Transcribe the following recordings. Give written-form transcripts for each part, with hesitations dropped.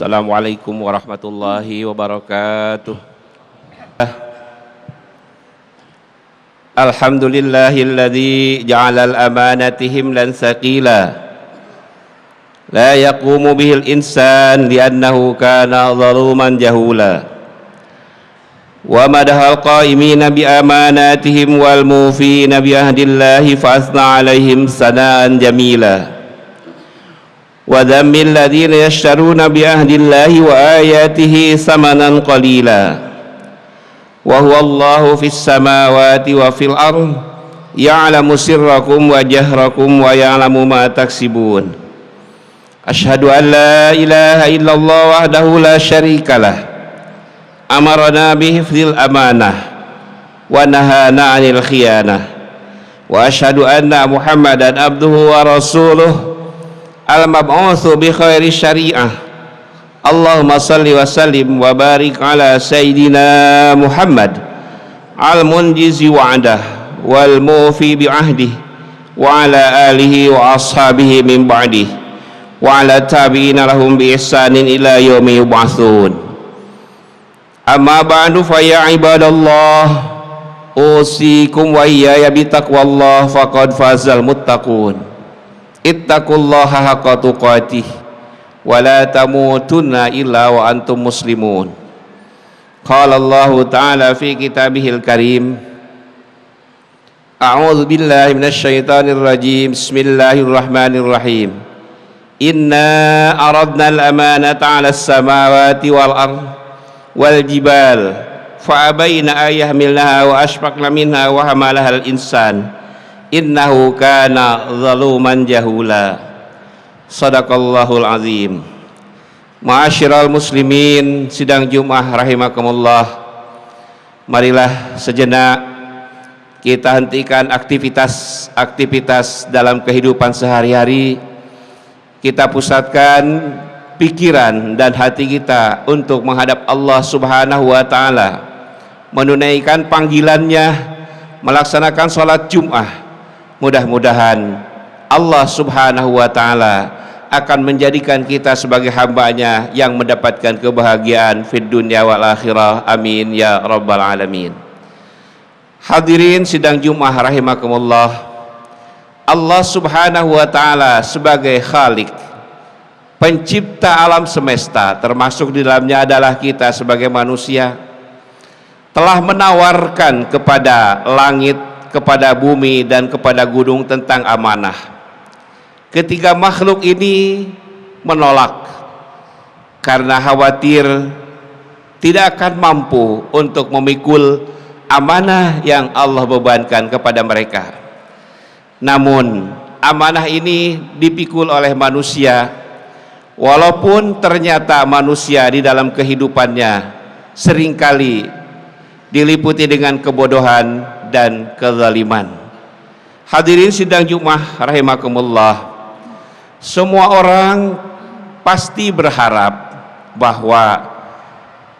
Assalamualaikum warahmatullahi wabarakatuh. Alhamdulillahilladzi ja'alal amanati himlan saqila la yaqumu bihil insan li'annahu kana zaluman jahula wa madahal qa'imina bi amanatihim wal mufina bi ahdillahi fa asna alaihim sana'an jamila wa dhammil ladzina yashtaruna bi ahdillahi wa ayatihi samanan qalila wa huwa Allahu fis samawati wa fil ardh ya'lamu sirrakum wa jahrakum wa ya'lamu ma taksibun. Asyhadu an la ilaha illallah wahdahu la syarikalah amarna bihifdzil amanah wa nahana 'anil khiyanah wa asyhadu anna Muhammadan abduhu wa rasuluh al-mab'utsu bi khairi syari'ah. Allahumma salli wa sallim wa barik ala sayyidina Muhammad al-munjizi wa'dah wal mufi bi ahdihi wa ala alihi wa ashabihi min ba'dihi wa ala tabi'ina lahum bi ihsanin ila yaumi yub'atsun. Amma ba'du fa ya ibadallah usikum wa iyaya bi taqwallah faqad fazal muttaqun. Ittaqullaha haqqa tuqatih wa la tamutunna illa wa antum muslimun. Qala Allah ta'ala fi kitabihil karim, a'udzu billahi minasyaitonir rajim, bismillahirrahmanirrahim. Inna aradna al-amanata 'alas samawati wal ardh wal jibal fa abayna an yahmilnaha wa ashfaqna minha wa hamalaha al-insan innahu kana zaluman jahula. Sadaqallahul azim. Ma'asyiral muslimin sidang Jumat rahimakumullah, marilah sejenak kita hentikan aktivitas dalam kehidupan sehari-hari. Kita pusatkan pikiran dan hati kita untuk menghadap Allah Subhanahu wa taala, menunaikan panggilannya, melaksanakan salat Jumat. Mudah-mudahan Allah Subhanahu wa ta'ala akan menjadikan kita sebagai hambanya yang mendapatkan kebahagiaan fid dunya wal akhirah. Amin ya rabbal alamin. Hadirin sidang Jumat rahimakumullah, Allah Subhanahu wa ta'ala sebagai Khalik, pencipta alam semesta, termasuk di dalamnya adalah kita sebagai manusia, telah menawarkan kepada langit, kepada bumi dan kepada gunung tentang amanah. Ketiga makhluk ini menolak karena khawatir tidak akan mampu untuk memikul amanah yang Allah bebankan kepada mereka. Namun amanah ini dipikul oleh manusia, walaupun ternyata manusia di dalam kehidupannya seringkali diliputi dengan kebodohan dan kezaliman. Hadirin sidang Jumat rahimakumullah, semua orang pasti berharap bahwa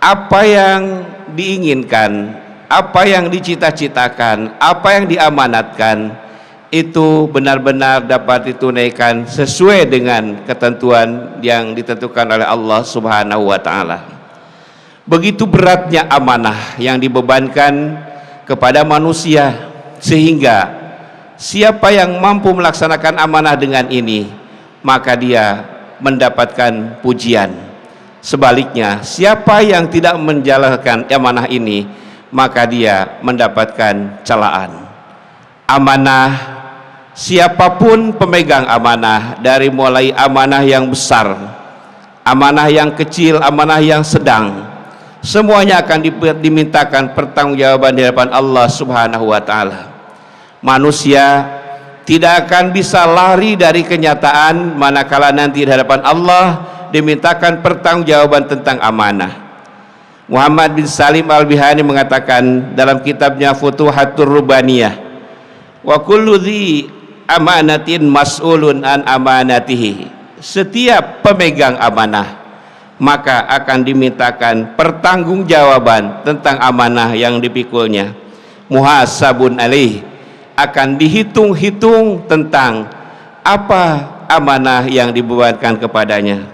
apa yang diinginkan, apa yang dicita-citakan, apa yang diamanatkan itu benar-benar dapat ditunaikan sesuai dengan ketentuan yang ditentukan oleh Allah Subhanahu wa taala. Begitu beratnya amanah yang dibebankan kepada manusia, sehingga siapa yang mampu melaksanakan amanah dengan ini, maka dia mendapatkan pujian. Sebaliknya, siapa yang tidak menjalankan amanah ini, maka dia mendapatkan celaan. Amanah, siapapun pemegang amanah, dari mulai amanah yang besar, amanah yang kecil, amanah yang sedang, semuanya akan dimintakan pertanggungjawaban di hadapan Allah Subhanahu wa taala. Manusia tidak akan bisa lari dari kenyataan manakala nanti di hadapan Allah dimintakan pertanggungjawaban tentang amanah. Muhammad bin Salim Al-Bihani mengatakan dalam kitabnya Futuhatur Rubaniyah, wa kullu dzi amanatin mas'ulun an amanatihi. Setiap pemegang amanah maka akan dimintakan pertanggungjawaban tentang amanah yang dipikulnya. Muhasabun alaih, akan dihitung-hitung tentang apa amanah yang dibebankan kepadanya.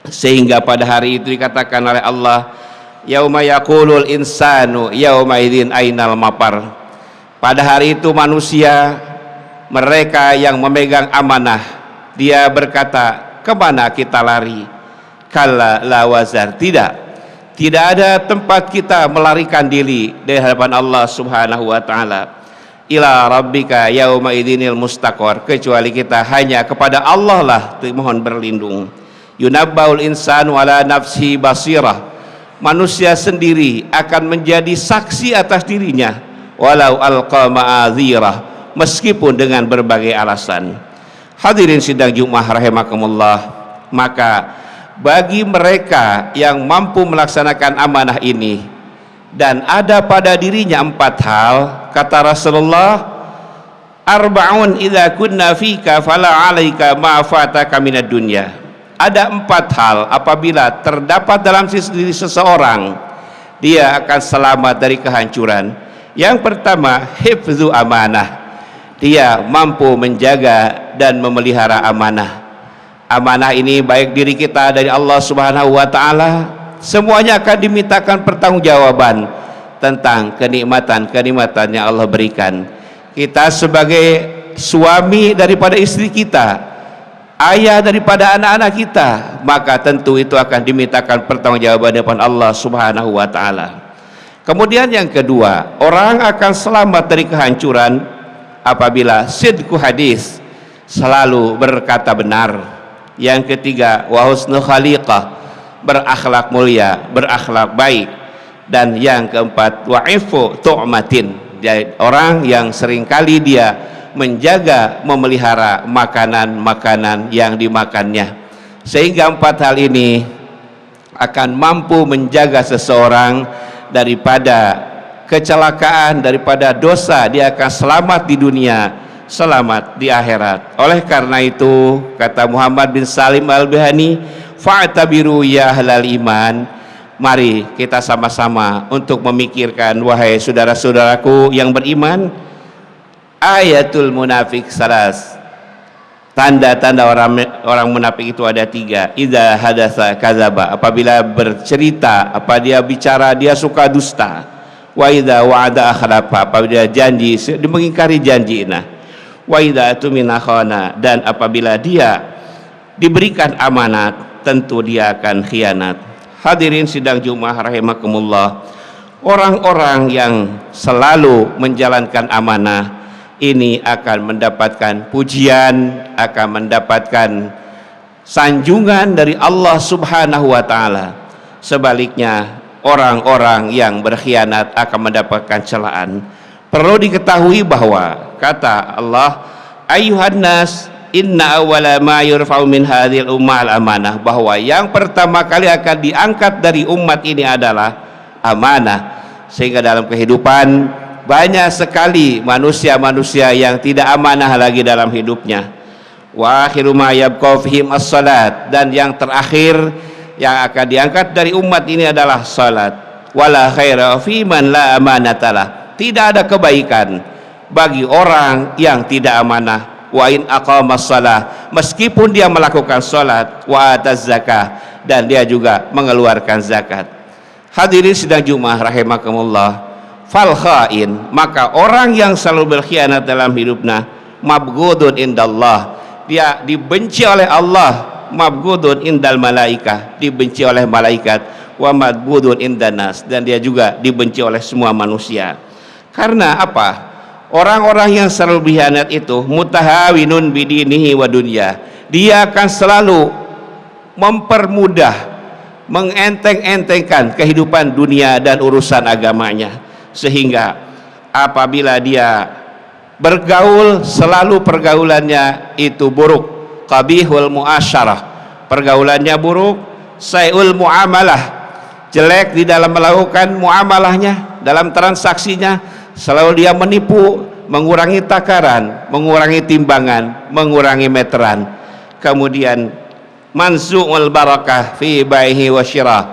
sehingga pada hari itu dikatakan oleh Allah, yauma yaqulul insanu yauma idzin ainal mapar. Pada hari itu manusia, mereka yang memegang amanah, dia berkata, kemana kita lari? Kalla la wazar, tidak ada tempat kita melarikan diri dari hadapan Allah Subhanahu wa taala. Ila rabbika yauma idzinil mustaqar, kecuali kita hanya kepada Allah lah mohon berlindung. Yunabbaul insanu ala nafsi basirah, manusia sendiri akan menjadi saksi atas dirinya, walau alqa ma'adzirah, meskipun dengan berbagai alasan. Hadirin sidang Jumat rahimakumullah, maka bagi mereka yang mampu melaksanakan amanah ini dan ada pada dirinya 4 hal, kata Rasulullah, arba'un idza kunna fika fala 'alaika ma fataka minad dunya. Ada 4 hal apabila terdapat dalam diri seseorang, dia akan selamat dari kehancuran. Yang pertama, hifzu amanah, dia mampu menjaga dan memelihara amanah. Amanah ini baik diri kita dari Allah Subhanahu wa taala, semuanya akan dimintakan pertanggungjawaban tentang kenikmatan-kenikmatan yang Allah berikan. Kita sebagai suami daripada istri kita, ayah daripada anak-anak kita, maka tentu itu akan dimintakan pertanggungjawaban di depan Allah Subhanahu wa taala. Kemudian yang kedua, orang akan selamat dari kehancuran apabila sidqu hadis, selalu berkata benar. Yang ketiga, wa husnul khaliqah, berakhlak mulia, berakhlak baik. Dan yang keempat, wa ifu tu'matin, orang yang seringkali dia menjaga, memelihara makanan-makanan yang dimakannya, sehingga 4 hal ini akan mampu menjaga seseorang daripada kecelakaan, daripada dosa. Dia akan selamat di dunia, selamat di akhirat. Oleh karena itu, kata Muhammad bin Salim al-Bahani, fa'tabiru ya ahlal iman, mari kita sama-sama untuk memikirkan, wahai saudara-saudaraku yang beriman, ayatul munafik salas, tanda-tanda orang munafik itu ada 3. Idza hadatsa kadzaba, apabila bercerita, apa dia bicara, dia suka dusta. Wa idza wa'ada akhlafa, apabila janji, dia mengingkari janji. Wa idza atumina khana, dan apabila dia diberikan amanat, tentu dia akan khianat. Hadirin sidang Jumat rahimakumullah, orang-orang yang selalu menjalankan amanah ini akan mendapatkan pujian, akan mendapatkan sanjungan dari Allah Subhanahu wa taala. Sebaliknya, orang-orang yang berkhianat akan mendapatkan celaan. Perlu diketahui bahwa kata Allah, ayyuhan nas inna awwala ma yurfa'u min hadhil ummah al-amanah, bahwa yang pertama kali akan diangkat dari umat ini adalah amanah. Sehingga dalam kehidupan banyak sekali manusia-manusia yang tidak amanah lagi dalam hidupnya. Wa akhiru ma yabqa fihim as-salat, dan yang terakhir yang akan diangkat dari umat ini adalah salat. Wala khaira fi man la amanatalah, tidak ada kebaikan bagi orang yang tidak amanah. Wa in aqamas shalah, meskipun dia melakukan salat, wa ataz zakah, dan dia juga mengeluarkan zakat. Hadirin sidang Jumat rahimakumullah, fal khain, maka orang yang selalu berkhianat dalam hidupnya, mabghudun indallah, dia dibenci oleh Allah, mabghudun indal malaikah, dibenci oleh malaikat, wa mabghudun indanas, dan dia juga dibenci oleh semua manusia. Karena apa? Orang-orang yang selalu berkhianat itu mutahawinun bidinihi wa dunya, dia akan selalu mempermudah, mengenteng-entengkan kehidupan dunia dan urusan agamanya, sehingga apabila dia bergaul, selalu pergaulannya itu buruk, qabihul muasyarah, pergaulannya buruk, sayul muamalah, jelek di dalam melakukan muamalahnya, dalam transaksinya, selalu dia menipu, mengurangi takaran, mengurangi timbangan, mengurangi meteran. Kemudian mansu'ul barakah fi baihi wa syirah,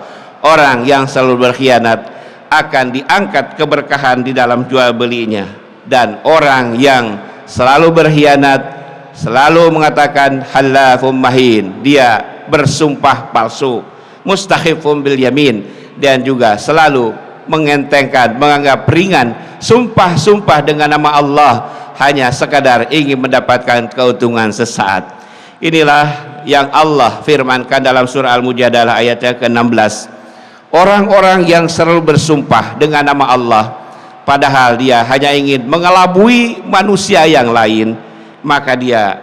orang yang selalu berkhianat akan diangkat keberkahan di dalam jual belinya. Dan orang yang selalu berkhianat, selalu mengatakan halafum mahin, dia bersumpah palsu, mustahifun bil yamin, dan juga selalu mengentengkan, menganggap ringan sumpah-sumpah dengan nama Allah hanya sekadar ingin mendapatkan keuntungan sesaat. Inilah yang Allah firmankan dalam surah Al-Mujadalah ayatnya ke-16. Orang-orang yang selalu bersumpah dengan nama Allah padahal dia hanya ingin mengelabui manusia yang lain, maka dia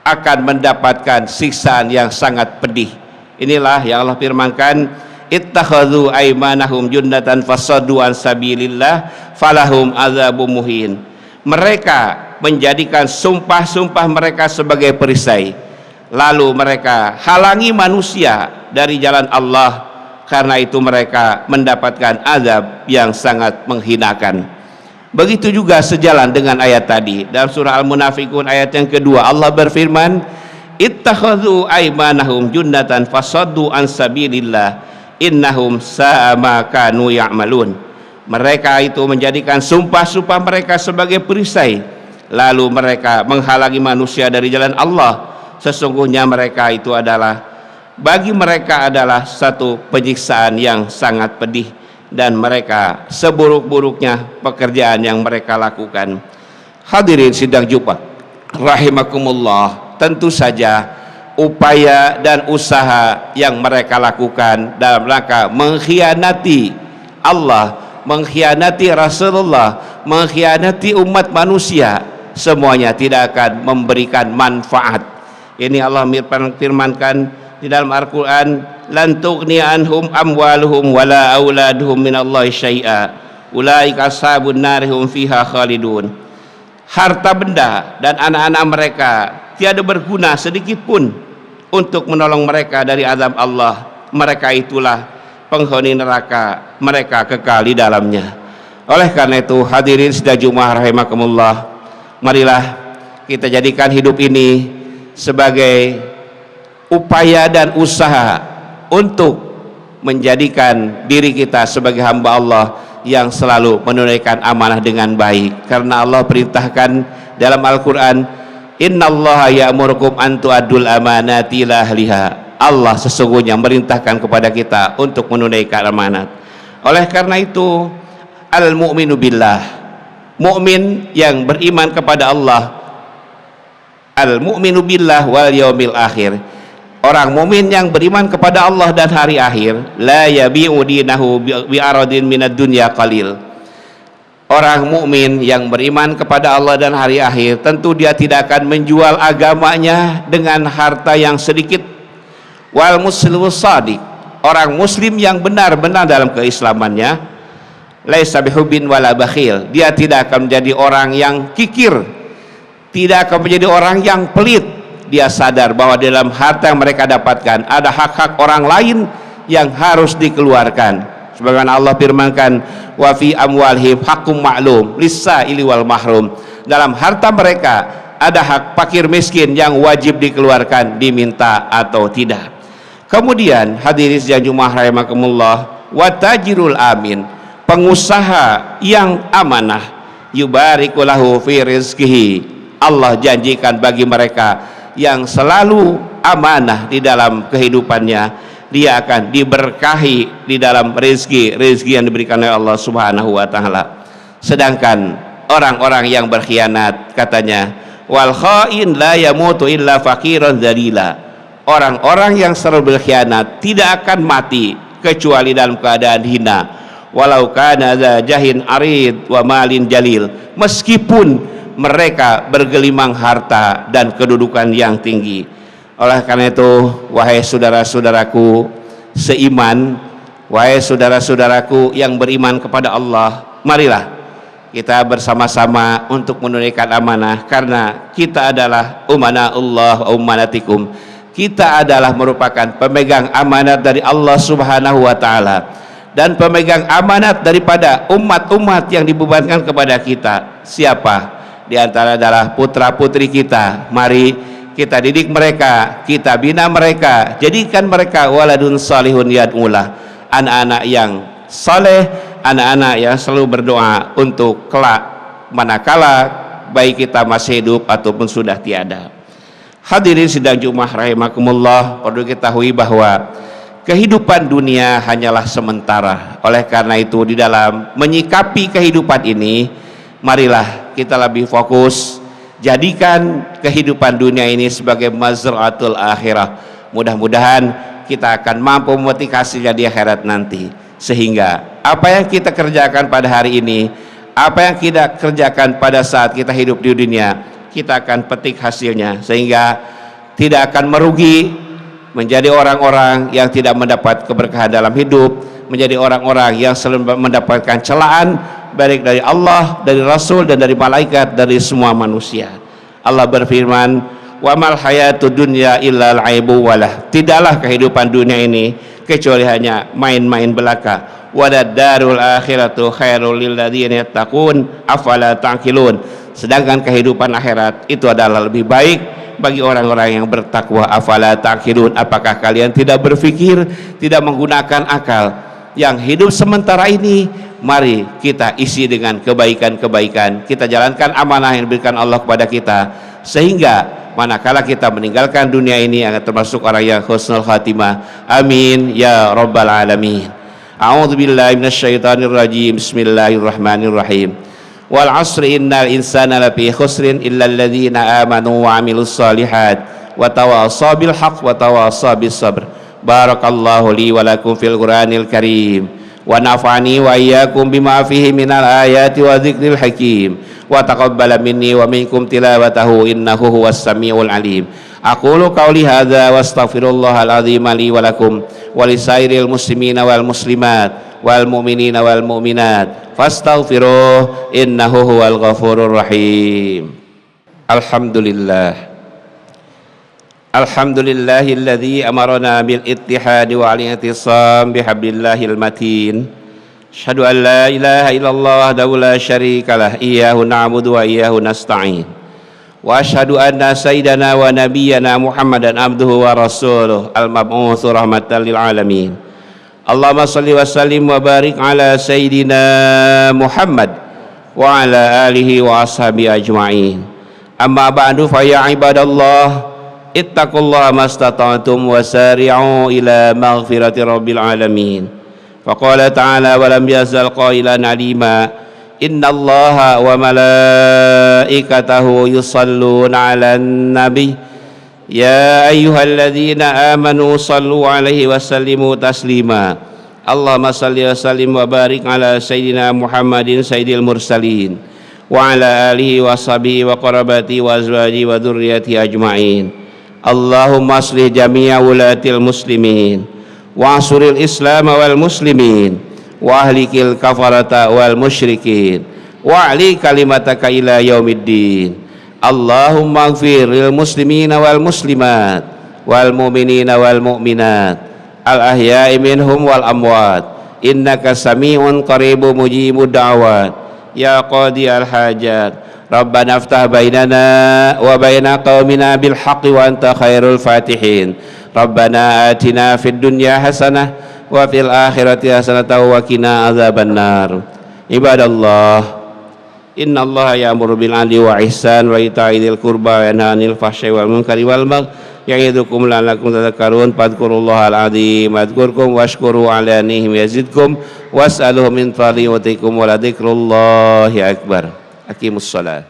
akan mendapatkan siksaan yang sangat pedih. Inilah yang Allah firmankan, ittakhadhu aymanahum junnatan fasaddu an sabilillah falahum adzabum muhin. Mereka menjadikan sumpah-sumpah mereka sebagai perisai, lalu mereka halangi manusia dari jalan Allah, karena itu mereka mendapatkan azab yang sangat menghinakan. Begitu juga sejalan dengan ayat tadi dalam surah Al-Munafiqun ayat yang kedua, Allah berfirman, ittakhadhu aymanahum junnatan fasaddu an sabilillah innahum sa'a ma kanu ya'malun. Mereka itu menjadikan sumpah-sumpah mereka sebagai perisai, lalu mereka menghalangi manusia dari jalan Allah. Sesungguhnya mereka itu bagi mereka adalah satu penyiksaan yang sangat pedih, dan mereka seburuk-buruknya pekerjaan yang mereka lakukan. Hadirin sidang Jumat rahimakumullah, tentu saja upaya dan usaha yang mereka lakukan dalam rangka mengkhianati Allah, mengkhianati Rasulullah, mengkhianati umat manusia, semuanya tidak akan memberikan manfaat. Ini Allah firmankan di dalam Al-Quran, lan tughni anhum amwaluhum wala auladuhum minallahi syai'a ulaika ashabun nar hum fiha khalidun. Harta benda dan anak-anak mereka tiada berguna sedikit pun untuk menolong mereka dari azab Allah. Mereka itulah penghuni neraka, mereka kekal di dalamnya. Oleh karena itu, hadirin sidang Jumat rahimakumullah, marilah kita jadikan hidup ini sebagai upaya dan usaha untuk menjadikan diri kita sebagai hamba Allah yang selalu menunaikan amanah dengan baik. Karena Allah perintahkan dalam Al-Quran, innallaha ya'murukum an tu'addul amanati ila ahliha. Allah sesungguhnya merintahkan kepada kita untuk menunaikan amanat. Oleh karena itu, al-mu'minu billah, mukmin yang beriman kepada Allah, al-mu'minu billah wal yaumil akhir, orang mukmin yang beriman kepada Allah dan hari akhir, la yabi'u dinahu bi'aradin minad dunya qalil. Orang mukmin yang beriman kepada Allah dan hari akhir, tentu dia tidak akan menjual agamanya dengan harta yang sedikit. Wal muslimus shadiq, orang muslim yang benar-benar dalam keislamannya, laisa bihubbin wala bakhil, dia tidak akan menjadi orang yang kikir, tidak akan menjadi orang yang pelit. Dia sadar bahwa dalam harta yang mereka dapatkan ada hak-hak orang lain yang harus dikeluarkan. Sebagaimana Allah firmankan, wa fi amwalihim haqqum ma'lum lis-sa'ili wal mahrum. Dalam harta mereka ada hak fakir miskin yang wajib dikeluarkan, diminta atau tidak. Kemudian hadirin yang Jumat rahimakumullah, wa tajirul amin, pengusaha yang amanah, yubariku lahu fi rizqihi, Allah janjikan bagi mereka yang selalu amanah di dalam kehidupannya, dia akan diberkahi di dalam rezeki yang diberikan oleh Allah Subhanahu wa taala. Sedangkan orang-orang yang berkhianat, katanya, wal khain la yamutu illa faqiran dzalila, orang-orang yang selalu berkhianat tidak akan mati kecuali dalam keadaan hina, walau kana dza jahin arid wa malin jalil, meskipun mereka bergelimang harta dan kedudukan yang tinggi. Oleh karena itu, wahai saudara-saudaraku seiman, wahai saudara-saudaraku yang beriman kepada Allah, marilah kita bersama-sama untuk menunaikan amanah, karena kita adalah umana'ullah wa umanatikum. Kita adalah merupakan pemegang amanat dari Allah Subhanahu wa taala dan pemegang amanat daripada umat-umat yang dibebankan kepada kita. Siapa? Di antara adalah putra-putri kita. Mari kita didik mereka, kita bina mereka, jadikan mereka waladun salihun yad'ulah, anak-anak yang saleh, anak-anak yang selalu berdoa untuk kelak manakala baik kita masih hidup ataupun sudah tiada. Hadirin sidang Jumat rahimakumullah, perlu diketahui bahwa kehidupan dunia hanyalah sementara. Oleh karena itu, di dalam menyikapi kehidupan ini, marilah kita lebih fokus, jadikan kehidupan dunia ini sebagai mazra'atul akhirah. Mudah-mudahan kita akan mampu memetik hasilnya di akhirat nanti, sehingga apa yang kita kerjakan pada hari ini, apa yang kita kerjakan pada saat kita hidup di dunia, kita akan petik hasilnya, sehingga tidak akan merugi, menjadi orang-orang yang tidak mendapat keberkahan dalam hidup, menjadi orang-orang yang selalu mendapatkan celaan baik dari Allah, dari Rasul, dan dari malaikat, dari semua manusia. Allah berfirman, wa mal hayatud dunya illa al-aibu walah, tidaklah kehidupan dunia ini kecuali hanya main-main belaka. Wadad darul akhiratu khairul lil ladzina yattaqun afala ta'qilun, sedangkan kehidupan akhirat itu adalah lebih baik bagi orang-orang yang bertakwa. Afala ta'qilun, apakah kalian tidak berpikir, tidak menggunakan akal? Yang hidup sementara ini, mari kita isi dengan kebaikan-kebaikan, kita jalankan amanah yang diberikan Allah kepada kita, sehingga manakala kita meninggalkan dunia ini akan termasuk orang yang husnul khatimah. Amin ya rabbal alamin. A'udzubillahi minasyaitonir rajim. Bismillahirrahmanirrahim. Wal 'asri innal insana lafi khusrin illal ladzina amanu wa 'amilus shalihat wa tawassaw bil haqq wa tawassaw bis sabr. Barakallahu li wa lakum fil Qur'anil Karim wa nafa'ani wa iyyakum bima fihi minal ayati wa dzikril hakim wa taqabbala minni wa minkum tilawatahu innahu huwas samiul alim. Aqulu qawli hadza wa astaghfirullahal azim li wa lakum wa lisairil muslimina wal muslimat wal mu'minina wal mu'minat fastaghfiruh innahu huwal ghafurur rahim. Alhamdulillahilladzi amarna bil ittihadi wa al-i'tisam bihablillahil matin. Asyhadu an la ilaha illallah wahdahu la syarikalah, iyyahu na'budu wa iyyahu nasta'in. Wa asyhadu anna sayyidana wa nabiyyana Muhammadan abduhu wa rasuluh al-mab'utsu rahmatan lil alamin. Allahumma shalli wa sallim wa barik ala sayyidina Muhammad wa ala alihi wa ashabihi ajma'in. Amma ba'du, fa ya ibadallah, ittaqullaha mastata'tum wa sari'u ila maghfirati rabbil alamin. Faqala ta'ala wa lam yazal qailan alima, innallaha wa malaikatahu yusalluna 'alan nabi ya ayyuhalladzina amanu sallu 'alaihi wa sallimu taslima. Allahumma salli wa sallim wa barik ala sayyidina Muhammadin sayyidil mursalin wa ala alihi wa sahbihi wa qarabati wa azwaji wa dzurriyyati ajma'in. Allahumma aslih jami'a wulatil muslimin wa ansuril islam wal muslimin wa ahlikil kafarata wal musyrikin wa ali kalimataka ila yaumiddin. Allahumma ighfir lil muslimina wal muslimat wal mu'minina wal mu'minat al ahya'i minhum wal amwat innaka sami'un qaribun mujibud da'wat ya qadi al hajat. Rabbana aftah bainana wa baina qaumina bil haqqi wa anta khairul fatihin. Rabbana atina fid dunya hasanah wa fil akhirati hasanatan wa qina adzabannar. Ibadallah, innallaha ya'muru bil 'adli wa ihsan wa ita'i dzil qurba wa yanha 'anil fahsya'i wal munkari wal baghi ya'idukum la'allakum tadhakkarun. Fadhkurullahal 'azim wadhkurkum washkuru 'ala ni'amihi yazidkum was'aluhu min fadlihi wa la dzikrullahi akbar. Aqimus shalah.